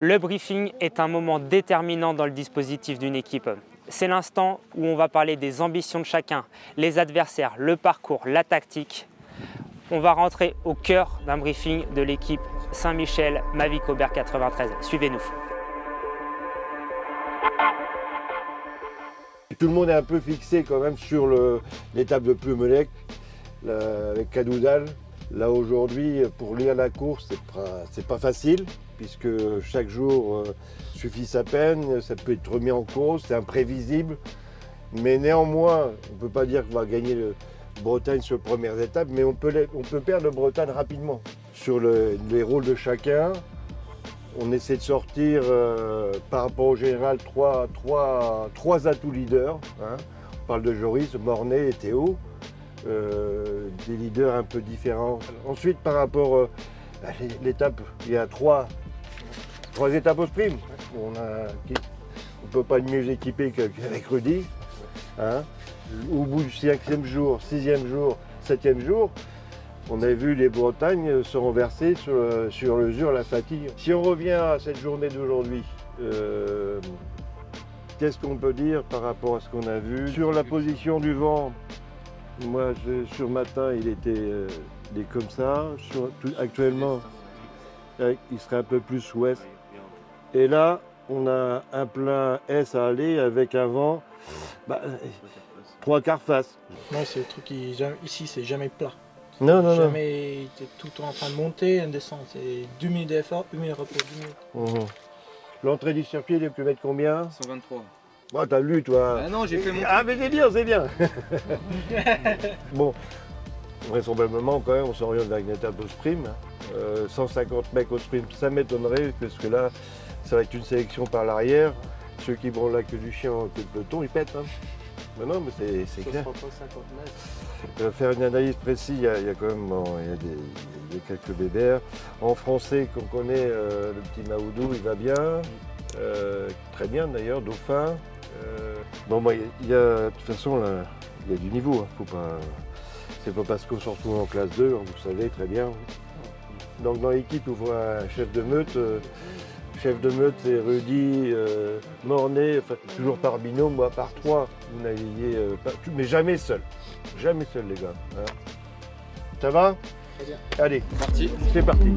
Le briefing est un moment déterminant dans le dispositif d'une équipe. C'est l'instant où on va parler des ambitions de chacun, les adversaires, le parcours, la tactique. On va rentrer au cœur d'un briefing de l'équipe Saint-Michel Mavic Aubert 93. Suivez-nous. Tout le monde est un peu fixé quand même sur l'étape de Plumelec avec Cadoudal. Là aujourd'hui, pour lire la course, c'est pas facile puisque chaque jour suffit sa peine, ça peut être remis en cause, c'est imprévisible. Mais néanmoins, on ne peut pas dire qu'on va gagner le Bretagne sur les premières étapes, mais on peut perdre le Bretagne rapidement. Sur les rôles de chacun, on essaie de sortir par rapport au général trois atouts leaders. Hein. On parle de Joris, Mornay et Théo, des leaders un peu différents. Ensuite, par rapport à l'étape, il y a trois étapes au sprint. On ne peut pas être mieux équipé qu'avec Rudy. Hein. Au bout du 5e jour, 6e jour, 7e jour, on a vu les Bretagnes se renverser sur l'usure, la fatigue. Si on revient à cette journée d'aujourd'hui, qu'est-ce qu'on peut dire par rapport à ce qu'on a vu? Sur la position du vent, moi sur matin il est comme ça. Actuellement, il serait un peu plus ouest. Et là, on a un plein S à aller avec un vent, 3/4 face. Ouais, c'est le truc ici, c'est jamais plat. Non. Jamais, t'es tout le temps en train de monter, une descente. C'est 2 minutes d'effort, 1 minute de repos, 2 minutes. L'entrée du circuit, il est plus mettre combien? 123. Oh, t'as lu toi. Ah non, j'ai fait mon... Ah mais c'est bien. Bon, vraisemblablement quand même, on s'oriente vers une étape au sprint. 150 mecs au sprint, ça m'étonnerait, parce que là, ça va être une sélection par l'arrière. Ceux qui vont la queue du chien en queue de peloton, ils pètent. Hein. Mais non, mais c'est clair. Faire une analyse précise, il y a quand même il y a quelques bébères. En français, qu'on connaît, le petit Maoudou, il va bien. Très bien d'ailleurs, Dauphin. De toute façon, là, il y a du niveau. Hein. C'est pas parce qu'on se retrouve en classe 2, vous savez très bien. Donc dans l'équipe, on voit un chef de meute. Chef de meute, c'est Rudy, Mornay, toujours par binôme, moi par 3. Vous naviguez, mais jamais seul. Jamais seul, les gars. Hein. Ça va? Très bien. Allez, c'est parti.